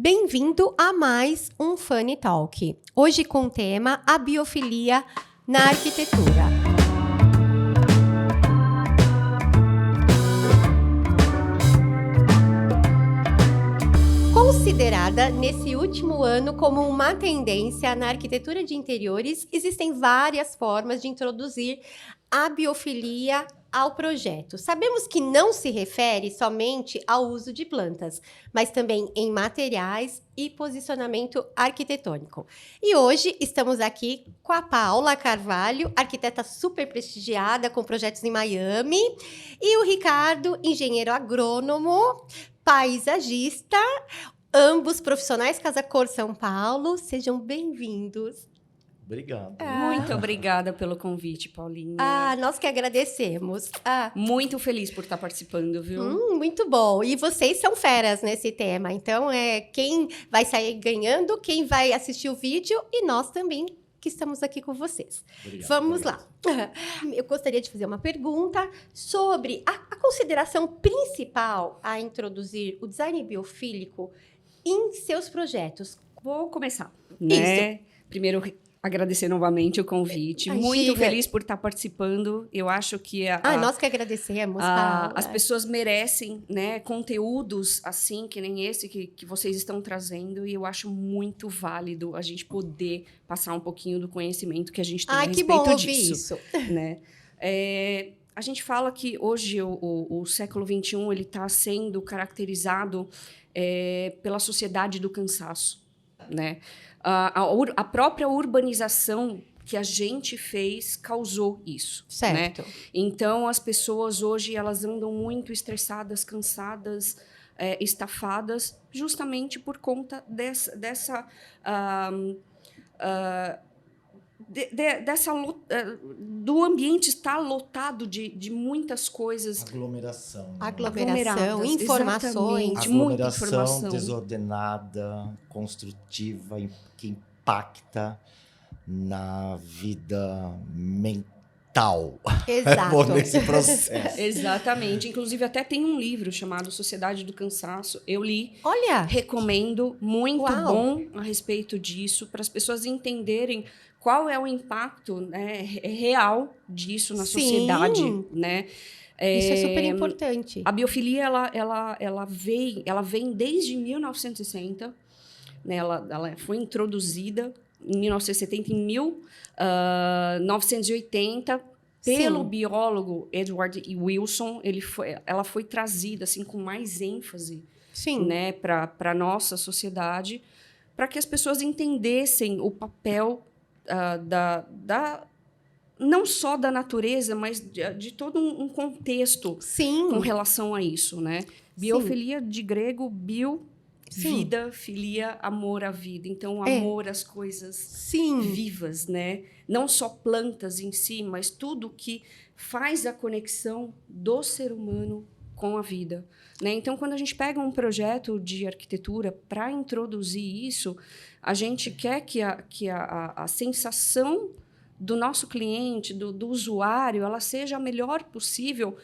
Bem-vindo a mais um Funny Talk. Hoje com o tema a biofilia na arquitetura. Considerada nesse último ano como uma tendência na arquitetura de interiores, existem várias formas de introduzir a biofilia ao projeto. Sabemos que não se refere somente ao uso de plantas, mas também em materiais e posicionamento arquitetônico. E hoje estamos aqui com a Paula Carvalho, arquiteta super prestigiada com projetos em Miami, e o Ricardo, engenheiro agrônomo, paisagista, ambos profissionais Casa Cor São Paulo. Sejam bem-vindos. Obrigado. Muito obrigada pelo convite, Paulinha. Nós que agradecemos. Muito feliz por estar participando, viu? Muito bom. E vocês são feras nesse tema. Então, quem vai sair ganhando, quem vai assistir o vídeo e nós também que estamos aqui com vocês. Obrigado, Vamos lá. Eu gostaria de fazer uma pergunta sobre a consideração principal a introduzir o design biofílico em seus projetos. Vou começar, né? Isso. Primeiro, agradecer novamente o convite. Imagina. Muito feliz por estar participando. Eu acho que nós que agradecemos, Paula. as pessoas merecem, né, conteúdos assim, que nem esse que vocês estão trazendo. E eu acho muito válido a gente poder passar um pouquinho do conhecimento que a gente tem a respeito que bom ouvir disso. isso. Né? A gente fala que hoje o século XXI ele está sendo caracterizado pela sociedade do cansaço, né? A própria urbanização que a gente fez causou isso. Certo. Né? Então, as pessoas hoje elas andam muito estressadas, cansadas, estafadas, justamente por conta do ambiente estar lotado de muitas coisas. Aglomeração. Né? Aglomeração, informações. Muita Aglomeração informação. desordenada, construtiva, que impacta na vida mental. Exato. Nesse processo. Exatamente. Inclusive, até tem um livro chamado Sociedade do Cansaço. Eu li. Olha! Recomendo. Muito Uau. Bom a respeito disso, para as pessoas entenderem qual é o impacto, né, real disso na sociedade. Né? Isso é super importante. A biofilia ela vem desde 1960. Né? Ela foi introduzida em 1970, em 1980, pelo biólogo Edward E. Wilson. Ela foi trazida assim, com mais ênfase, né, para a nossa sociedade, para que as pessoas entendessem o papel não só da natureza, mas de todo um contexto com relação a isso. Né? Biofilia, de grego, bio, vida, filia, amor à vida. Então, amor às coisas vivas, né? Não só plantas em si, mas tudo que faz a conexão do ser humano com a vida. Né? Então, quando a gente pega um projeto de arquitetura para introduzir isso, a gente quer que a sensação do nosso cliente, do usuário, ela seja a melhor possível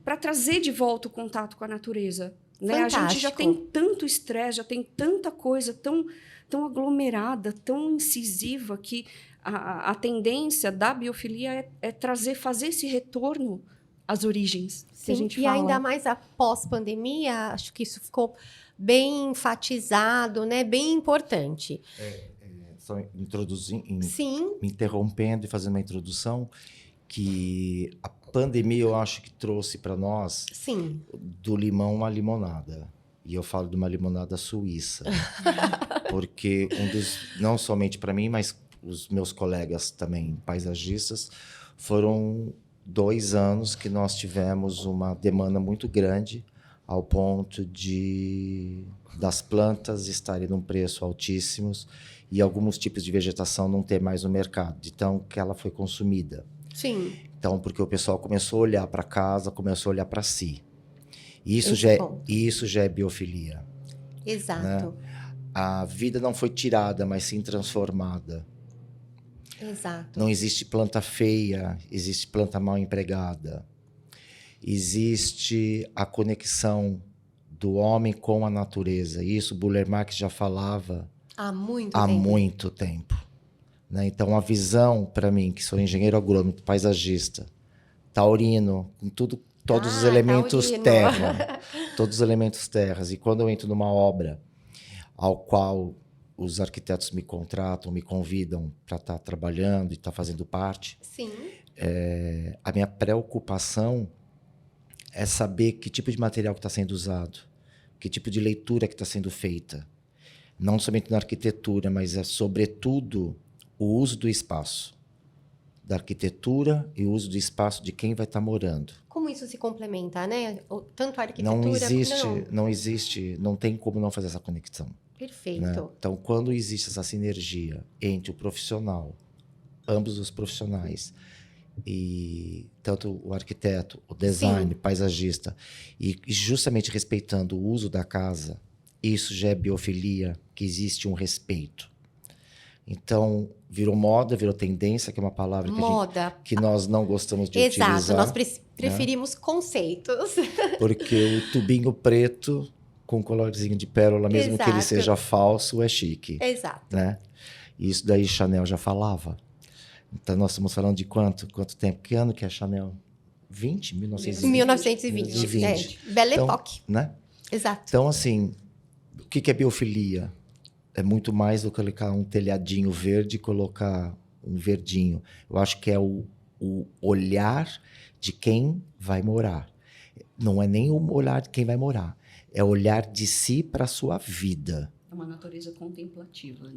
para trazer de volta o contato com a natureza. Né? A gente já tem tanto estresse, já tem tanta coisa tão aglomerada, tão incisiva, que a tendência da biofilia fazer esse retorno às origens. Que a gente fala. Ainda mais após pandemia, acho que isso ficou bem enfatizado, né? Bem importante. Só me interrompendo e fazendo uma introdução, que a pandemia eu acho que trouxe para nós do limão uma limonada. E eu falo de uma limonada suíça. Porque não somente para mim, mas os meus colegas também paisagistas, foram 2 anos que nós tivemos uma demanda muito grande, ao ponto das plantas estarem num preço altíssimos e alguns tipos de vegetação não ter mais no mercado, então que ela foi consumida. Então, porque o pessoal começou a olhar para casa, começou a olhar para si. Isso já é biofilia. Exato. Né? A vida não foi tirada, mas sim transformada. Exato. Não existe planta feia, existe planta mal empregada. Existe a conexão do homem com a natureza. Isso Buller Marx já falava há muito tempo. Né? Então, a visão, para mim, que sou engenheiro agrônomo, paisagista, taurino, com todos os elementos taurino. terra, todos os elementos terras. E quando eu entro numa obra ao qual os arquitetos me contratam, me convidam para estar trabalhando e estar fazendo parte, Sim. A minha preocupação é saber que tipo de material que está sendo usado, que tipo de leitura que está sendo feita. Não somente na arquitetura, mas sobretudo, o uso do espaço. Da arquitetura e o uso do espaço de quem vai estar morando. Como isso se complementa, né? Tanto a arquitetura... Não tem como não fazer essa conexão. Perfeito. Né? Então, quando existe essa sinergia entre o profissional, ambos os profissionais, e tanto o arquiteto, o design, paisagista, e justamente respeitando o uso da casa, isso já é biofilia, que existe um respeito. Então, virou moda, virou tendência, que é uma palavra que nós não gostamos de utilizar. Exato, nós preferimos conceitos. Porque o tubinho preto com colorzinho de pérola, mesmo que ele seja falso, é chique. Exato. Né? E isso daí Chanel já falava. Então, nós estamos falando de quanto tempo? Que ano que é Chanel? 1920. Belle Époque. Né? Exato. Então, assim, o que é biofilia? É muito mais do que colocar um telhadinho verde e colocar um verdinho. Eu acho que é o olhar de quem vai morar. Não é nem o olhar de quem vai morar. É olhar de si para a sua vida. É uma natureza contemplativa,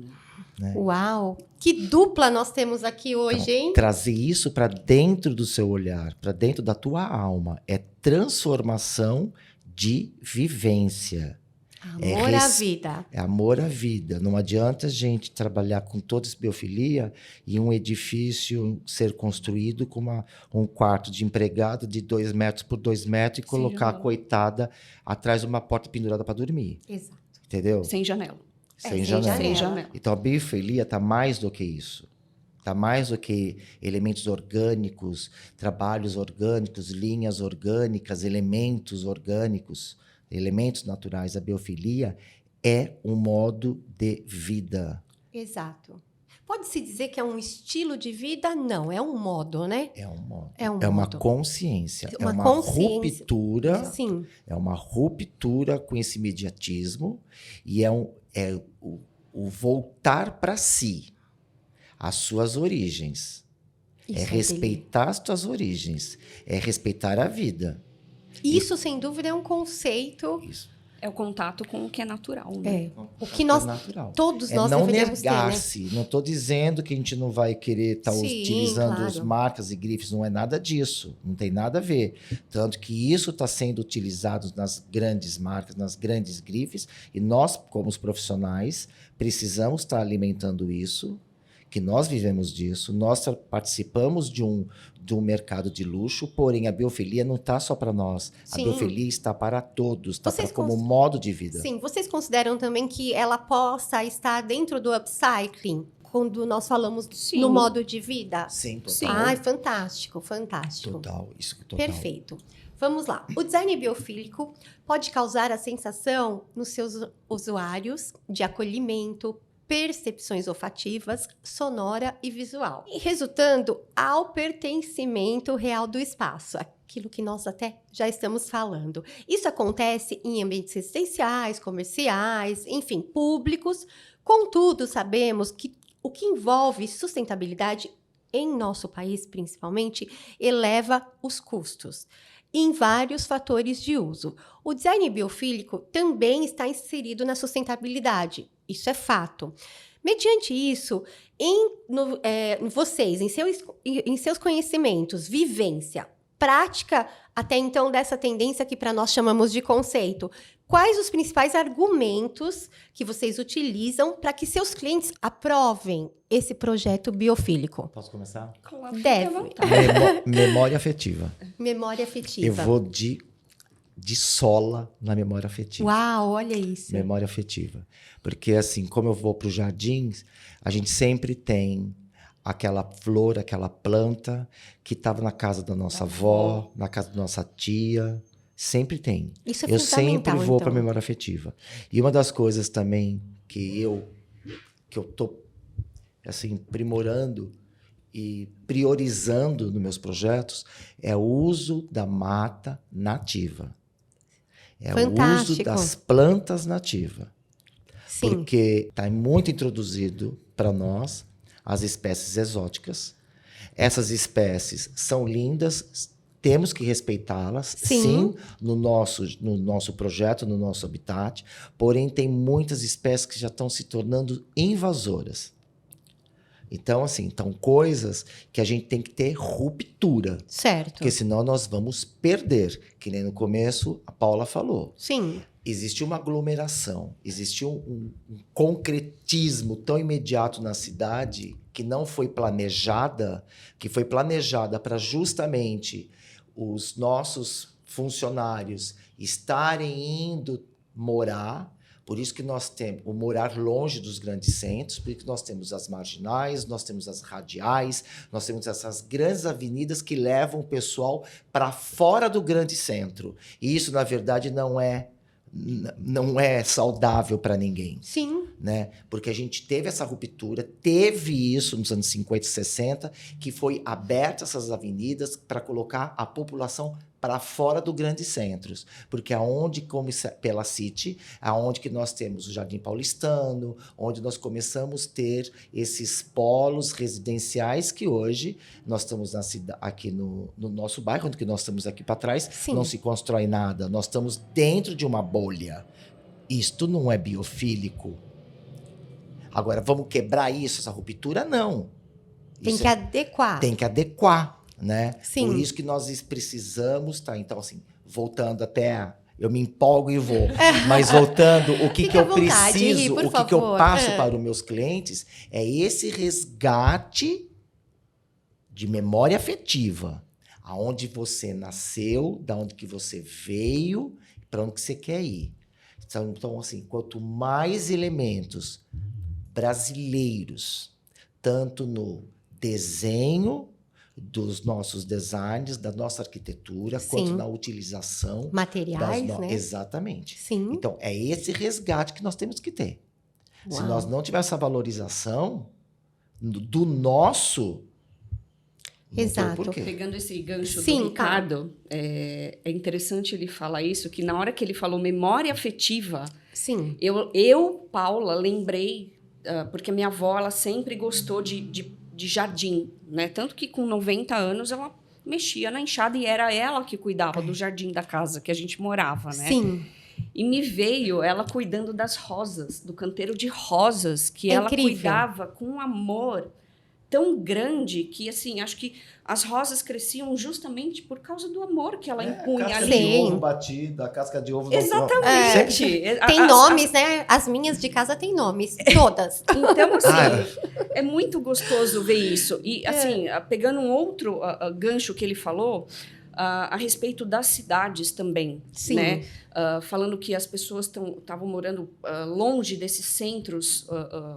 né? Uau! Que dupla nós temos aqui hoje, então, hein? Trazer isso para dentro do seu olhar, para dentro da tua alma. É transformação de vivência. Amor à vida. É amor à vida. Não adianta a gente trabalhar com toda essa biofilia e um edifício ser construído com um quarto de empregado de 2 metros por 2 metros e colocar a coitada atrás de uma porta pendurada para dormir. Exato. Entendeu? Sem janela. Sem janela. Então, a biofilia está mais do que isso. Está mais do que elementos orgânicos, trabalhos orgânicos, linhas orgânicas, elementos orgânicos. Elementos naturais. A biofilia é um modo de vida. Exato. Pode-se dizer que é um estilo de vida? Não, é um modo, né? É um modo. É uma consciência. Uma ruptura. Sim. É uma ruptura com esse imediatismo e é o voltar para si, as suas origens. Isso respeitar as tuas origens. É respeitar a vida. Isso, sem dúvida, é um conceito. Isso. É o contato com o que é natural, né? O que nós, todos nós deveríamos ter, né? Não negar-se. Não estou dizendo que a gente não vai querer estar utilizando as marcas e grifes. Não é nada disso. Não tem nada a ver. Tanto que isso está sendo utilizado nas grandes marcas, nas grandes grifes. E nós, como os profissionais, precisamos estar alimentando isso, que nós vivemos disso. Nós participamos de um mercado de luxo, porém a biofilia não está só para nós. Sim. A biofilia está para todos, está como modo de vida. Sim, vocês consideram também que ela possa estar dentro do upcycling, quando nós falamos no modo de vida? Sim, total. Sim. Ai, fantástico, fantástico. Total, isso total. Perfeito. Vamos lá. O design biofílico pode causar a sensação nos seus usuários de acolhimento, percepções olfativas, sonora e visual, e resultando ao pertencimento real do espaço, aquilo que nós até já estamos falando. Isso acontece em ambientes residenciais, comerciais, enfim, públicos. Contudo, sabemos que o que envolve sustentabilidade em nosso país, principalmente, eleva os custos em vários fatores de uso. O design biofílico também está inserido na sustentabilidade. Isso é fato. Mediante isso, vocês, em seus conhecimentos, vivência, prática até então dessa tendência que para nós chamamos de conceito, quais os principais argumentos que vocês utilizam para que seus clientes aprovem esse projeto biofílico? Posso começar? Claro, deve. Memória afetiva. Memória afetiva. Eu vou de sola na memória afetiva. Uau, olha isso. Memória afetiva. Porque, assim, como eu vou para os jardins, a gente sempre tem aquela flor, aquela planta que estava na casa da nossa avó, na casa da nossa tia, Sempre tem. Isso é eu fundamental, sempre vou então. para a memória afetiva. E uma das coisas também que eu tô assim aprimorando e priorizando nos meus projetos é o uso da mata nativa. É Fantástico. o uso das plantas nativas. Sim. Porque está muito introduzido para nós as espécies exóticas. Essas espécies são lindas, temos que respeitá-las, sim, no nosso projeto, no nosso habitat. Porém, tem muitas espécies que já estão se tornando invasoras. Então, assim, coisas que a gente tem que ter ruptura. Certo. Porque senão nós vamos perder. Que nem no começo a Paula falou. Sim. Existe uma aglomeração, existe um concretismo tão imediato na cidade que não foi planejada, que foi planejada para justamente os nossos funcionários estarem indo morar. Por isso que nós temos o morar longe dos grandes centros, por isso que nós temos as marginais, nós temos as radiais, nós temos essas grandes avenidas que levam o pessoal para fora do grande centro. E isso, na verdade, não é saudável para ninguém. Sim. Né? Porque a gente teve essa ruptura, teve isso nos anos 50 e 60, que foi aberta essas avenidas para colocar a população para fora dos grandes centros. Porque aonde, como pela City, aonde que nós temos o Jardim Paulistano, onde nós começamos a ter esses polos residenciais que hoje nós estamos na cidade, aqui no nosso bairro, onde que nós estamos aqui para trás, sim, não se constrói nada. Nós estamos dentro de uma bolha. Isto não é biofílico. Agora, vamos quebrar isso, essa ruptura? Não. Tem que adequar. Tem que adequar, né? Sim. Por isso que nós precisamos, tá? Então, assim, voltando até... Eu me empolgo e vou. Mas voltando, o que eu preciso, o que eu passo para os meus clientes é esse resgate de memória afetiva. Aonde você nasceu, da onde que você veio, para onde que você quer ir. Então, assim, quanto mais elementos brasileiros, tanto no desenho dos nossos designs, da nossa arquitetura, sim, quanto na utilização... Materiais, né? Exatamente. Sim. Então, é esse resgate que nós temos que ter. Uau. Se nós não tivermos essa valorização do nosso... Exato. Pegando esse gancho, sim, do Ricardo, é interessante ele falar isso, que na hora que ele falou memória afetiva, sim, eu Paula, lembrei, porque minha avó ela sempre gostou de jardim, né? Tanto que com 90 anos ela mexia na enxada e era ela que cuidava do jardim da casa que a gente morava, né? Sim. E me veio ela cuidando das rosas, do canteiro de rosas, que ela incrível. Cuidava com amor tão grande que, assim, acho que as rosas cresciam justamente por causa do amor que ela impunha casca ali. de ovo batida, casca de ovo... Exatamente. Tem nomes, né? As minhas de casa têm nomes, todas. Então, assim, é muito gostoso ver isso. E, assim, pegando um outro gancho que ele falou... a respeito das cidades também, sim, né? Falando que as pessoas estavam morando longe desses centros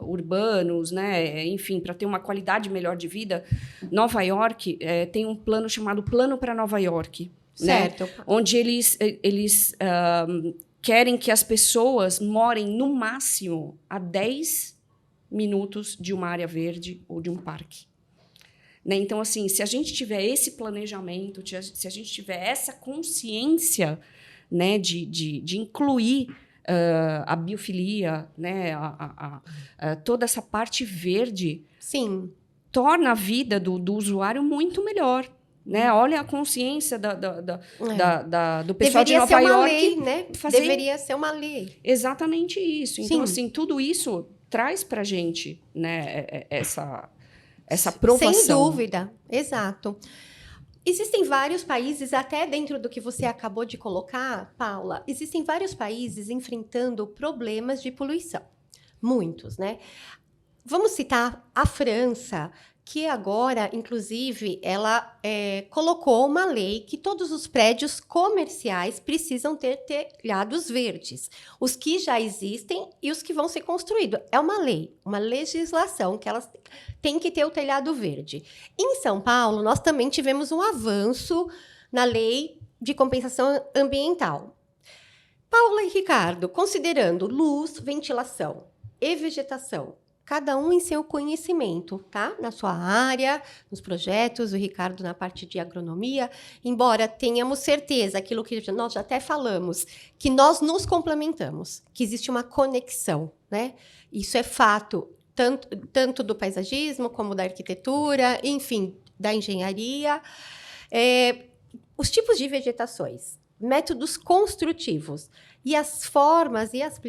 urbanos, né? Enfim, para ter uma qualidade melhor de vida. Nova York tem um plano chamado Plano para Nova York, certo, né? Onde eles querem que as pessoas morem no máximo a 10 minutos de uma área verde ou de um parque. Né? Então, assim, se a gente tiver esse planejamento, se a gente tiver essa consciência, né, de incluir a biofilia, né, toda essa parte verde, sim, torna a vida do usuário muito melhor. Né? Olha a consciência do pessoal de Nova York. Lei, né? Deveria ser uma lei. Exatamente isso. Então, sim, assim, tudo isso traz para a gente, né, essa aprovação. Sem dúvida, exato. Existem vários países, até dentro do que você acabou de colocar, Paula, existem vários países enfrentando problemas de poluição. Muitos, né? Vamos citar a França, que agora, inclusive, ela colocou uma lei que todos os prédios comerciais precisam ter telhados verdes. Os que já existem e os que vão ser construídos. É uma lei, uma legislação que elas têm que ter o telhado verde. Em São Paulo, nós também tivemos um avanço na lei de compensação ambiental. Paula e Ricardo, considerando luz, ventilação e vegetação, cada um em seu conhecimento, tá? Na sua área, nos projetos, o Ricardo na parte de agronomia, embora tenhamos certeza, aquilo que nós já até falamos, que nós nos complementamos, que existe uma conexão, né? Isso é fato, tanto do paisagismo como da arquitetura, enfim, da engenharia. Os tipos de vegetações, métodos construtivos e as formas e as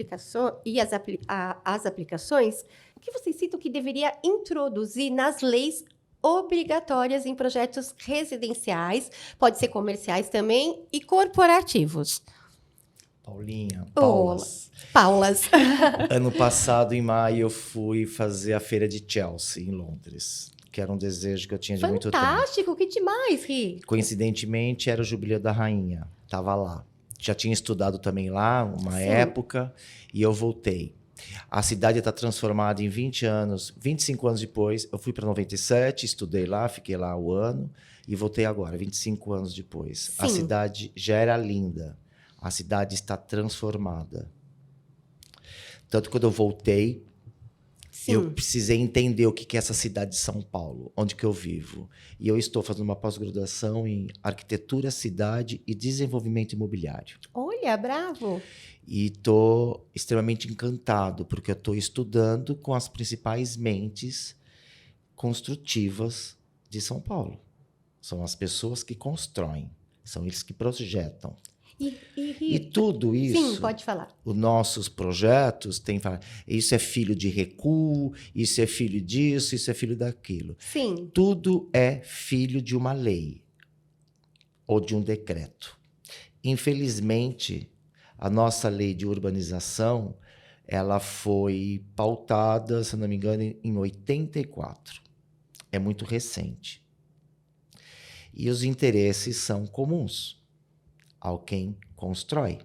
aplicações que vocês citam que deveria introduzir nas leis obrigatórias em projetos residenciais, pode ser comerciais também, e corporativos. Paulas. Ano passado, em maio, eu fui fazer a feira de Chelsea, em Londres, que era um desejo que eu tinha de muito tempo. Fantástico, que demais, Ri. Coincidentemente, era o Jubileu da Rainha, estava lá. Já tinha estudado também lá, uma época, e eu voltei. A cidade está transformada em 20 anos, 25 anos depois. Eu fui para 97, estudei lá, fiquei lá o ano, e voltei agora, 25 anos depois. Sim. A cidade já era linda. A cidade está transformada. Tanto que quando eu voltei, eu precisei entender o que é essa cidade de São Paulo, onde que eu vivo. E eu estou fazendo uma pós-graduação em arquitetura, cidade e desenvolvimento imobiliário. Olha, bravo! E estou extremamente encantado, porque eu estou estudando com as principais mentes construtivas de São Paulo. São as pessoas que constroem, são eles que projetam. E tudo isso... Sim, pode falar. Os nossos projetos têm... Isso é filho de recuo, isso é filho disso, isso é filho daquilo. Sim. Tudo é filho de uma lei ou de um decreto. Infelizmente, a nossa lei de urbanização, ela foi pautada, se não me engano, em 84. É muito recente. E os interesses são comuns ao quem constrói.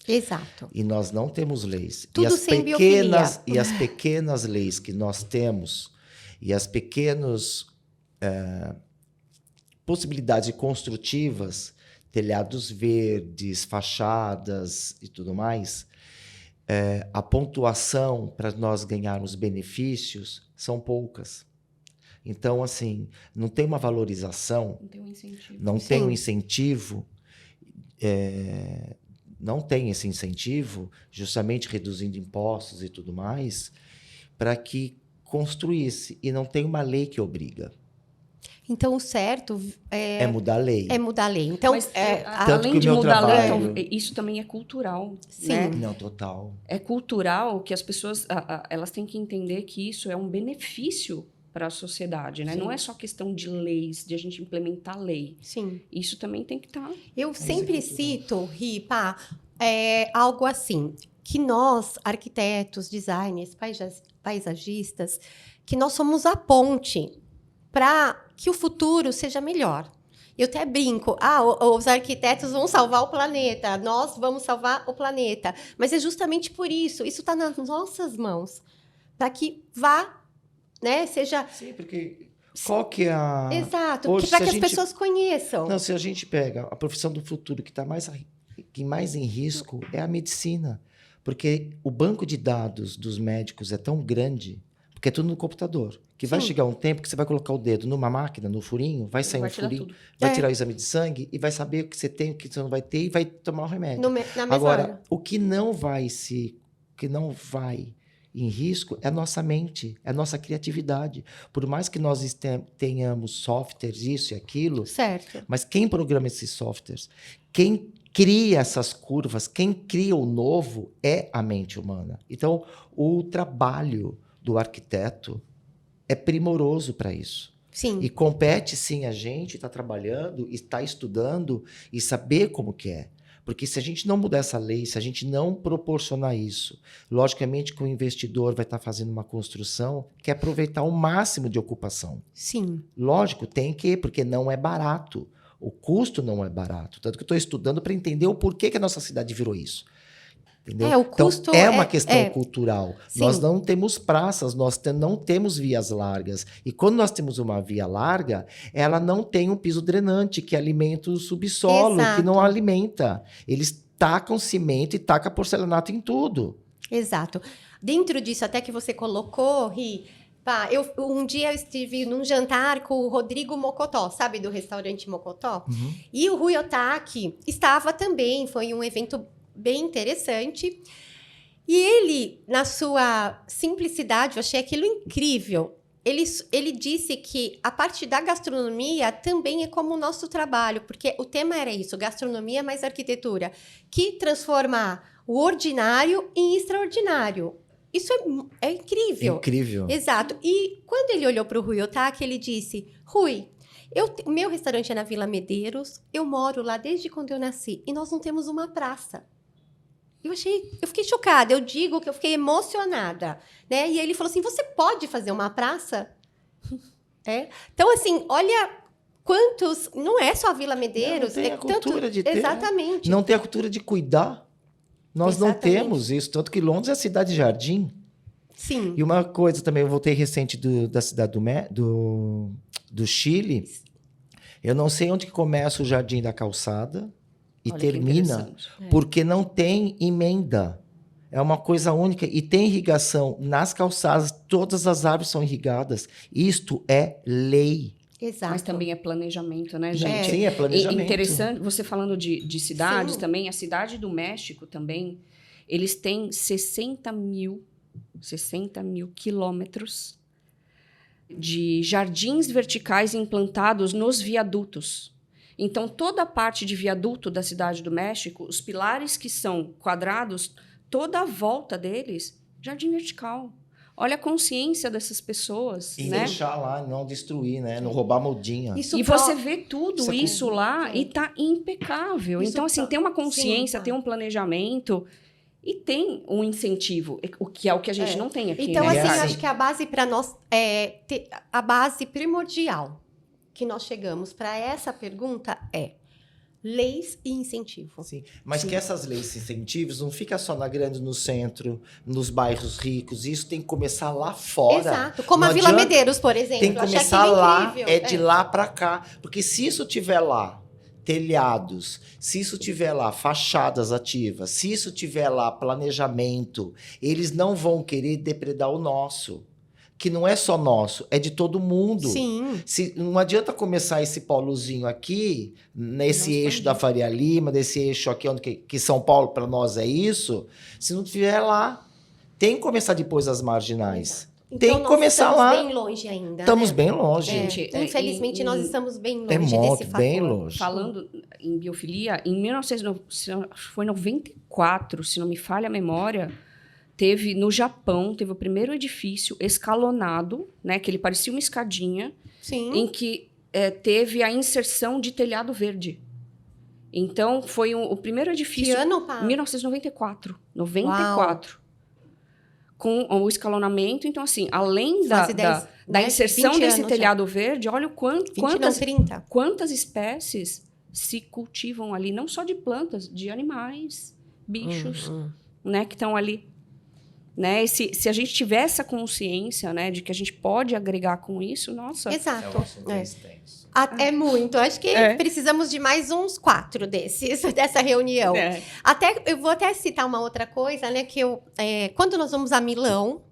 Exato. E nós não temos leis. Tudo E as pequenas leis que nós temos, e as pequenas possibilidades construtivas, telhados verdes, fachadas e tudo mais, a pontuação para nós ganharmos benefícios são poucas. Então, assim, não tem uma valorização, não tem um incentivo, não tem esse incentivo, justamente reduzindo impostos e tudo mais, para que construísse. E não tem uma lei que obriga. Então, o certo é mudar a lei. É mudar a lei. Então, mas, além de mudar a lei, isso também é cultural. Sim. Né? Não, total. É cultural que as pessoas elas têm que entender que isso é um benefício para a sociedade, né? Não é só questão de leis, de a gente implementar lei. Sim. Isso também tem que estar... Eu sempre cito, Ripa, algo assim, que nós, arquitetos, designers, paisagistas, que nós somos a ponte para que o futuro seja melhor. Eu até brinco, os arquitetos vão salvar o planeta, nós vamos salvar o planeta. Mas é justamente por isso está nas nossas mãos, para que vá, né, seja... Sim, porque qual que é a... Exato, para que as pessoas conheçam. Não, se a gente pega a profissão do futuro que está mais em risco é a medicina, porque o banco de dados dos médicos é tão grande, porque é tudo no computador, que vai chegar um tempo que você vai colocar o dedo numa máquina, no furinho, vai sair um furinho, vai tirar o exame de sangue e vai saber o que você tem, o que você não vai ter e vai tomar o remédio. Na mesma Agora, hora. o que não vai em risco é a nossa mente, é a nossa criatividade. Por mais que nós tenhamos softwares, isso e aquilo, certo. Mas quem programa esses softwares, quem cria essas curvas, quem cria o novo é a mente humana. Então, o trabalho do arquiteto é primoroso para isso. Sim. E compete, sim, a gente estar trabalhando, estar estudando e saber como que é. Porque se a gente não mudar essa lei, se a gente não proporcionar isso, logicamente que o investidor vai estar fazendo uma construção que é aproveitar o máximo de ocupação. Sim. Lógico, tem que, porque não é barato. O custo não é barato. Tanto que eu estou estudando para entender o porquê que a nossa cidade virou isso. Entendeu? O custo então, é uma questão cultural. Sim. Nós não temos praças, nós não temos vias largas. E quando nós temos uma via larga, ela não tem um piso drenante, que alimenta o subsolo, Exato. que não alimenta. Eles tacam cimento e tacam porcelanato em tudo. Exato. Dentro disso, até que você colocou, Ri, um dia eu estive num jantar com o Rodrigo Mocotó, sabe, do restaurante Mocotó? Uhum. E o Rui Otaki estava também, foi um evento bem interessante. E ele, na sua simplicidade, eu achei aquilo incrível. Ele disse que a parte da gastronomia também é como o nosso trabalho, porque o tema era isso, gastronomia mais arquitetura, que transforma o ordinário em extraordinário. Isso é incrível. Incrível. Exato. E quando ele olhou para o Rui Otaki, ele disse, Rui, o meu restaurante é na Vila Medeiros, eu moro lá desde quando eu nasci, e nós não temos uma praça. Eu fiquei chocada, eu digo que eu fiquei emocionada, né? E ele falou assim, você pode fazer uma praça? Então, assim, olha quantos... Não é só a Vila Medeiros. Não tem a cultura de ter. Exatamente. Não tem a cultura de cuidar. Nós não temos isso. Tanto que Londres é a cidade jardim. Sim. E uma coisa também, eu voltei recente da cidade do Chile. Eu não sei onde que começa o Jardim da Calçada e termina, porque não tem emenda. É uma coisa única. E tem irrigação nas calçadas, todas as árvores são irrigadas. Isto é lei. Exato. Mas também é planejamento, né, gente? Sim, é planejamento. Interessante, você falando de cidades também, a cidade do México também, eles têm 60 mil quilômetros de jardins verticais implantados nos viadutos. Então, toda a parte de viaduto da cidade do México, os pilares que são quadrados, toda a volta deles, jardim vertical. Olha a consciência dessas pessoas. E né? deixar lá, não destruir, né? Não roubar mudinha. Você vê tudo isso lá e tá impecável. Então, assim, tem uma consciência, tem um planejamento e tem um incentivo, o que é o que a gente não tem aqui. Então, né? assim, acho que a base para nós a base primordial que nós chegamos para essa pergunta é leis e incentivo. Sim, mas que essas leis e incentivos não fica só na grande, no centro, nos bairros ricos. Isso tem que começar lá fora. Exato. Como a Vila Medeiros, por exemplo. Tem que começar lá, de lá para cá. Porque se isso tiver lá, telhados, se isso tiver lá, fachadas ativas, se isso tiver lá, planejamento, eles não vão querer depredar o nosso. Que não é só nosso, é de todo mundo. Sim. Não adianta começar esse polozinho aqui, nesse eixo da Faria Lima, desse eixo aqui, onde que São Paulo para nós é isso, se não tiver lá. Tem que começar depois as marginais. Então, tem que começar lá. Estamos bem longe ainda. Estamos bem longe. Gente. Infelizmente, nós estamos bem longe desse fator. Bem longe. Falando em biofilia, em 1994, se não me falha a memória, no Japão, teve o primeiro edifício escalonado, né, que ele parecia uma escadinha, em que teve a inserção de telhado verde. Então, foi o primeiro edifício... Que ano, Pá? 1994. 94. Uau. Com o escalonamento. Então, assim, além da inserção desse telhado verde, olha quantas espécies se cultivam ali, não só de plantas, de animais, bichos, né, que estão ali. Né? Se a gente tiver essa consciência, né, de que a gente pode agregar com isso, nossa... Exato. É muito. Acho que precisamos de mais uns 4 dessa reunião. Eu vou até citar uma outra coisa, né, que quando nós vamos a Milão,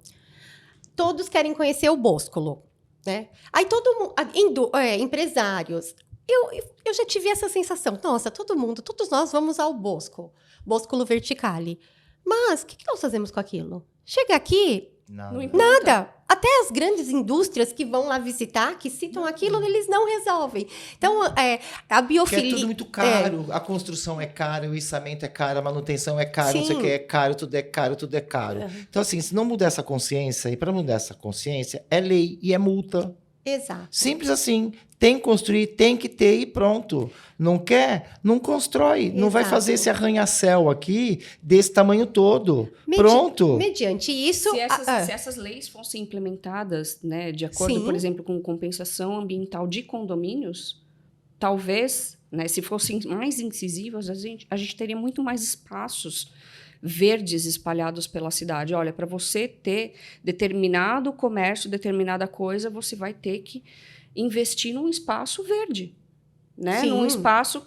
todos querem conhecer o Boscolo, né? Aí todo mundo, empresários, eu já tive essa sensação, nossa, todos nós vamos ao Boscolo Verticale. Mas o que nós fazemos com aquilo? Chega aqui, nada. Até as grandes indústrias que vão lá visitar, que citam aquilo, eles não resolvem. Então, a biofilia... Porque é tudo muito caro. A construção é cara, o içamento é caro, a manutenção é cara, não sei o que é caro, tudo é caro, tudo é caro. Então, assim, se não mudar essa consciência, e para mudar essa consciência, é lei e é multa. Exato. Simples assim. Tem que construir, tem que ter e pronto. Não quer? Não constrói. Exato. Não vai fazer esse arranha-céu aqui desse tamanho todo. Pronto. Mediante isso... Se essas leis fossem implementadas, né, de acordo, por exemplo, com compensação ambiental de condomínios, talvez, né, se fossem mais incisivas, a gente teria muito mais espaços verdes espalhados pela cidade. Olha, para você ter determinado comércio, determinada coisa, você vai ter que investir num espaço verde. Né? Num espaço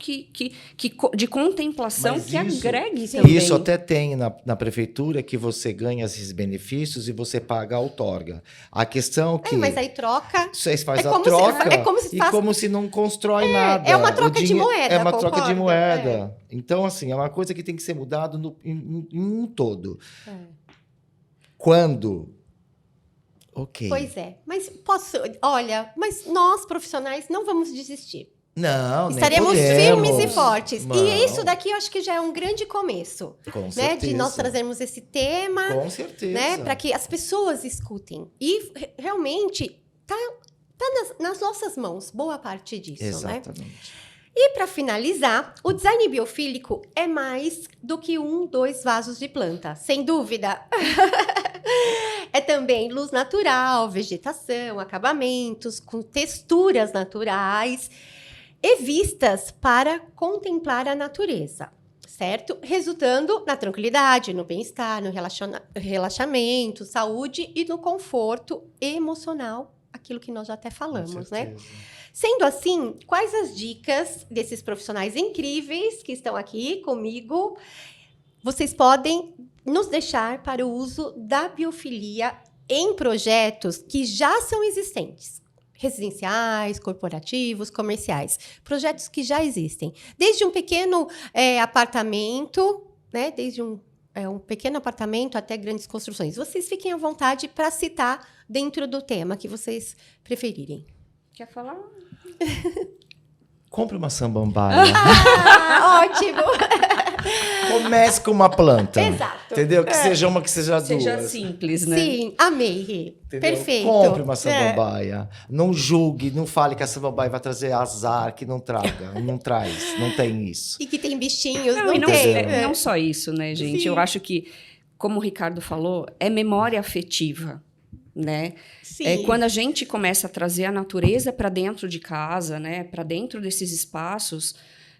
de contemplação que agregue também. Isso até tem na prefeitura, que você ganha esses benefícios e você paga a outorga. A questão que... mas aí troca... Você faz a troca como se não constrói nada. É uma troca de moeda, É uma troca de moeda. Então, assim, é uma coisa que tem que ser mudado em um todo. Quando... Ok. Pois é. Mas mas nós, profissionais, não vamos desistir. Não, estaremos nem firmes e fortes. Não. E isso daqui eu acho que já é um grande começo. Com certeza. De nós trazermos esse tema. Com certeza. Né, para que as pessoas escutem. E realmente tá nas nossas mãos boa parte disso. Exatamente. Né? E para finalizar, o design biofílico é mais do que 2 vasos de planta, sem dúvida. É também luz natural, vegetação, acabamentos, com texturas naturais e vistas para contemplar a natureza, certo? Resultando na tranquilidade, no bem-estar, no relaxamento, saúde e no conforto emocional, aquilo que nós já até falamos, né? Sendo assim, quais as dicas desses profissionais incríveis que estão aqui comigo vocês podem nos deixar para o uso da biofilia em projetos que já são existentes? Residenciais, corporativos, comerciais. Projetos que já existem. Desde um pequeno apartamento, né? Desde um pequeno apartamento até grandes construções. Vocês fiquem à vontade para citar dentro do tema que vocês preferirem. Quer falar? Compre uma samambaia. Ótimo! Comece com uma planta. Exato. Entendeu? Que seja uma, que seja duas. Seja simples, né? Sim, amei. Perfeito. Compre uma samambaia. Não julgue, não fale que a samambaia vai trazer azar, que não traga. Não traz, não tem isso. E que tem bichinhos, não tem. Não só isso, né, gente? Sim. Eu acho que, como o Ricardo falou, é memória afetiva. Né? Quando a gente começa a trazer a natureza para dentro de casa, né? Para dentro desses espaços,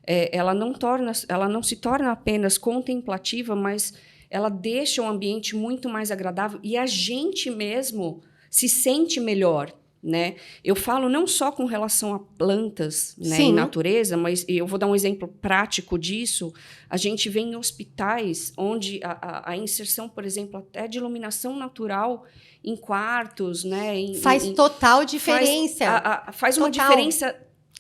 ela não se torna apenas contemplativa, mas ela deixa o ambiente muito mais agradável e a gente mesmo se sente melhor. Né? Eu falo não só com relação a plantas, né, e natureza, mas eu vou dar um exemplo prático disso. A gente vê em hospitais onde a inserção, por exemplo, até de iluminação natural em quartos, né, faz total diferença. Faz uma diferença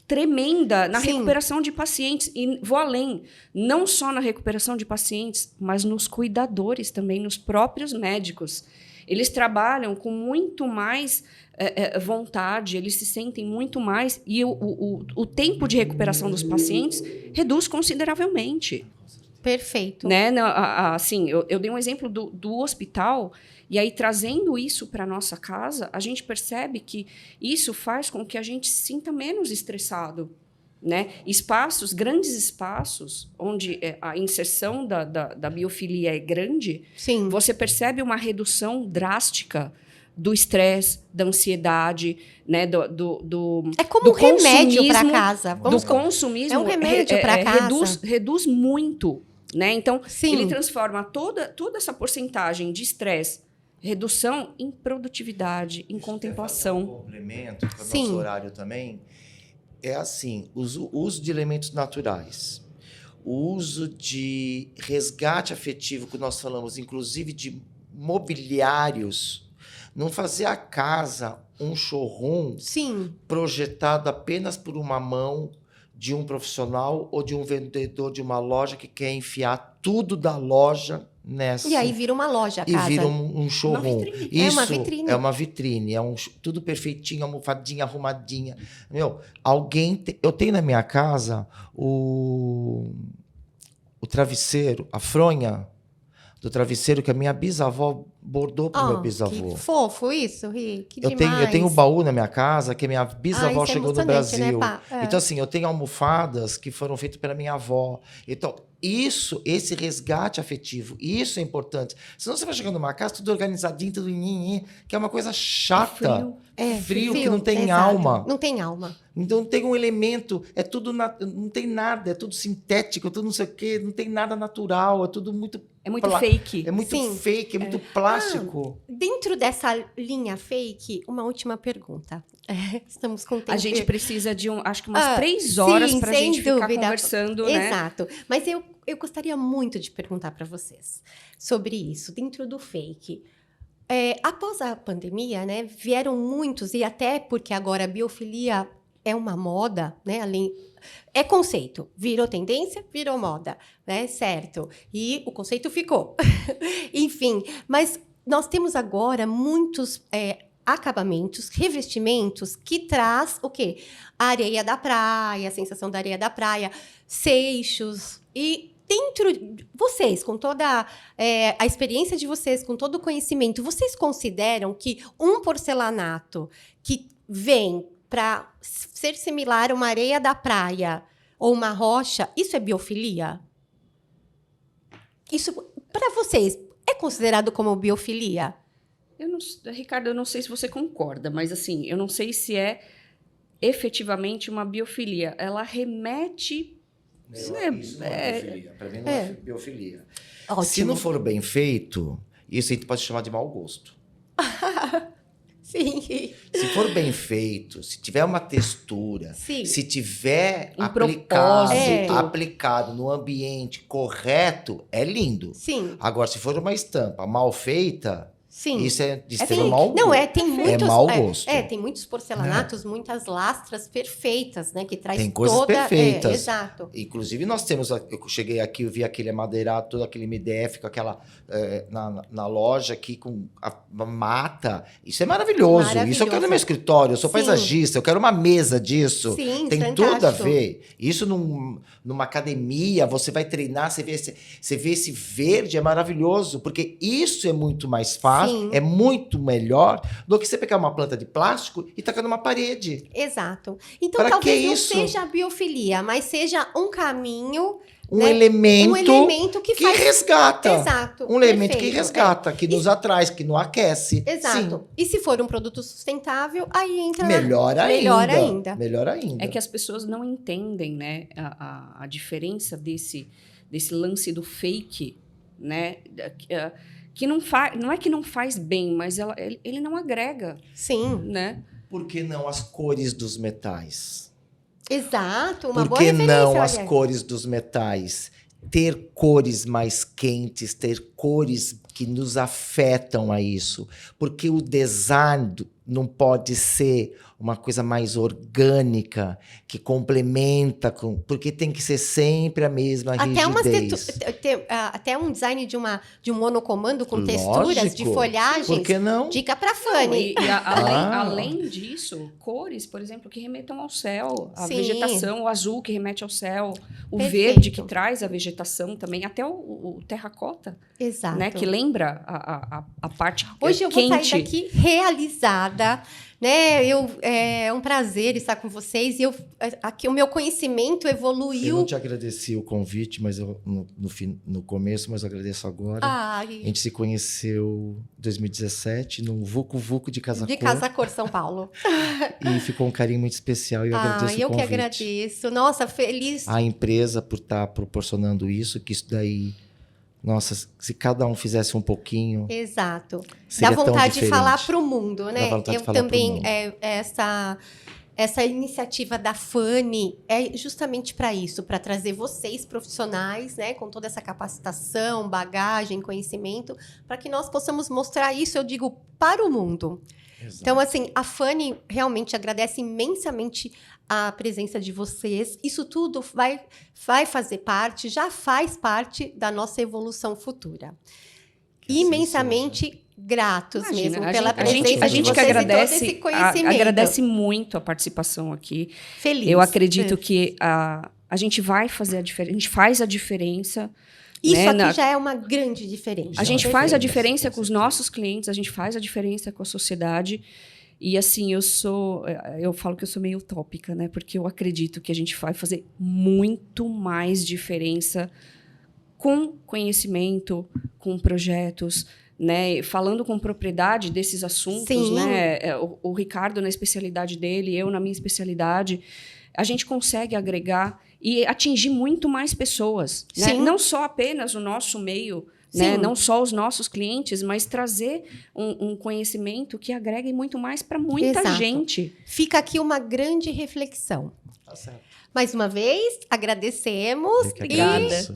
tremenda na recuperação de pacientes. E vou além, não só na recuperação de pacientes, mas nos cuidadores também, nos próprios médicos. Eles trabalham com muito mais vontade, eles se sentem muito mais e o tempo de recuperação dos pacientes reduz consideravelmente. Perfeito. Né? Assim, eu dei um exemplo do hospital e aí trazendo isso para a nossa casa, a gente percebe que isso faz com que a gente se sinta menos estressado. Né? Grandes espaços, onde a inserção da biofilia é grande, você percebe uma redução drástica do estresse, da ansiedade, né? É como um remédio para casa. Do consumismo. É um remédio para casa. Reduz muito. Né? Então, ele transforma toda essa porcentagem de estresse, redução em produtividade, em contemplação. Um complemento para o nosso horário também. É assim, o uso de elementos naturais, o uso de resgate afetivo, que nós falamos, inclusive de mobiliários, não fazer a casa um showroom projetado apenas por uma mão de um profissional ou de um vendedor de uma loja que quer enfiar tudo da loja nessa. E aí vira uma loja a casa. E vira um showroom. É uma vitrine. É uma vitrine. Tudo perfeitinho, almofadinha, arrumadinha. Eu tenho na minha casa o travesseiro, a fronha do travesseiro que a minha bisavó bordou para o meu bisavô. Que fofo isso, Ri. Que eu tenho um baú na minha casa que a minha bisavó chegou no Brasil. Né, Então, assim, eu tenho almofadas que foram feitas pela minha avó. Então, esse resgate afetivo, isso é importante. Senão você vai chegando numa casa tudo organizadinho, tudo que é uma coisa chata. Frio que não tem alma. Não tem alma. Então não tem um elemento, não tem nada, é tudo sintético, tudo não sei o quê, não tem nada natural, é tudo muito... É muito fake. É muito fake, é muito plástico. Dentro dessa linha fake, uma última pergunta. Estamos com tempo. A gente precisa de acho que umas 3 horas para a gente ficar conversando, né? Exato. Mas eu gostaria muito de perguntar para vocês sobre isso, dentro do fake. Após a pandemia, né, vieram muitos, e até porque agora a biofilia é uma moda, né? É conceito. Virou tendência, virou moda, né? Certo. E o conceito ficou. Enfim, mas nós temos agora muitos acabamentos, revestimentos que traz o quê? A areia da praia, a sensação da areia da praia, seixos. E dentro de vocês, com toda a experiência de vocês, com todo o conhecimento, vocês consideram que um porcelanato que vem para ser similar a uma areia da praia ou uma rocha, isso é biofilia? Isso, para vocês, é considerado como biofilia? Ricardo, eu não sei se você concorda, mas assim, eu não sei se é efetivamente uma biofilia. Ela remete... Isso não é biofilia. Para mim não é biofilia. Ótimo. Se não for bem feito, isso a gente pode chamar de mau gosto. Sim. Se for bem feito, se tiver uma textura, Sim. se tiver propósito, aplicado no ambiente correto, é lindo. Sim. Agora, se for uma estampa mal feita, sim. Isso é de extremo mau gosto. Não, tem muitos... É mau gosto. Tem muitos porcelanatos, muitas lastras perfeitas, né? Que traz tem coisas perfeitas. Exato. Inclusive, nós temos... Eu cheguei aqui, eu vi aquele amadeirado, todo aquele MDF, com aquela... na loja aqui, com a mata. Isso é maravilhoso. Isso eu quero no meu escritório. Eu sou paisagista, eu quero uma mesa disso. Sim, tem fantástico. tudo a ver. Isso numa academia, você vai treinar, você vê esse verde, é maravilhoso. Porque isso é muito mais fácil. Sim. É muito melhor do que você pegar uma planta de plástico e tacar numa parede. Exato. Então, talvez não seja a biofilia, mas seja um caminho... Um elemento que resgata. Exato. Um elemento que resgata, que nos atrai, que nos aquece. Exato. Sim. E se for um produto sustentável, aí entra... Melhor ainda. É que as pessoas não entendem, né, a diferença desse lance do fake, né? Que não é que não faz bem, mas ele não agrega. Sim. Né? Por que não as cores dos metais? Exato, uma boa referência. Por que não as cores dos metais? Ter cores mais quentes, ter cores que nos afetam a isso. Porque o design não pode ser uma coisa mais orgânica, que complementa, porque tem que ser sempre a mesma rigidez. Até um design de um monocomando com texturas de folhagens. Por que não? Dica para Fanny. Além disso, cores, por exemplo, que remetam ao céu. A vegetação, o azul que remete ao céu. O verde que traz a vegetação também. Até o terracota. Exato. Né, que lembra a parte quente. Hoje eu vou sair daqui realizada, né? É um prazer estar com vocês e aqui o meu conhecimento evoluiu. Eu não te agradeci o convite, mas no começo, mas eu agradeço agora. A gente se conheceu em 2017 no Vucu Vucu de Casa Cor. De Casa Cor, São Paulo. E ficou um carinho muito especial e eu agradeço o convite. Eu que agradeço. Nossa, feliz. A empresa por estar proporcionando isso, que isso daí... Nossa, se cada um fizesse um pouquinho... Exato. Dá vontade de falar para o mundo, né? Eu também, essa iniciativa da Fanny é justamente para isso, para trazer vocês profissionais, né, com toda essa capacitação, bagagem, conhecimento, para que nós possamos mostrar isso, eu digo, para o mundo. Exato. Então, assim, a Fanny realmente agradece imensamente a presença de vocês. Isso tudo vai fazer parte, já faz parte da nossa evolução futura. Imensamente gratos mesmo pela presença a gente de que agradece, agradece muito a participação aqui. Feliz. Eu acredito que a gente vai fazer a diferença, a gente faz a diferença. Isso aqui já é uma grande diferença. A gente faz a diferença com os nossos clientes, a gente faz a diferença com a sociedade. E assim, eu falo que eu sou meio utópica, né? Porque eu acredito que a gente vai fazer muito mais diferença com conhecimento, com projetos, né, falando com propriedade desses assuntos, né, o Ricardo na especialidade dele, eu na minha especialidade, a gente consegue agregar e atingir muito mais pessoas, né? Não só apenas o nosso meio, né, não só os nossos clientes, mas trazer um conhecimento que agregue muito mais para muita gente. Fica aqui uma grande reflexão. Tá certo. Mais uma vez, agradecemos. E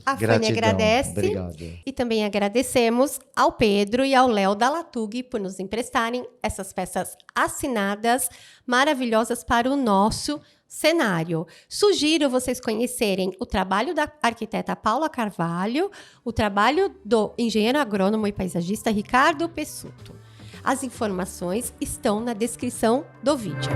a Fanny agradece. Obrigado. E também agradecemos ao Pedro e ao Léo da Latug por nos emprestarem essas peças assinadas maravilhosas para o nosso cenário. Sugiro vocês conhecerem o trabalho da arquiteta Paula Carvalho, o trabalho do engenheiro agrônomo e paisagista Ricardo Pessuto. As informações estão na descrição do vídeo.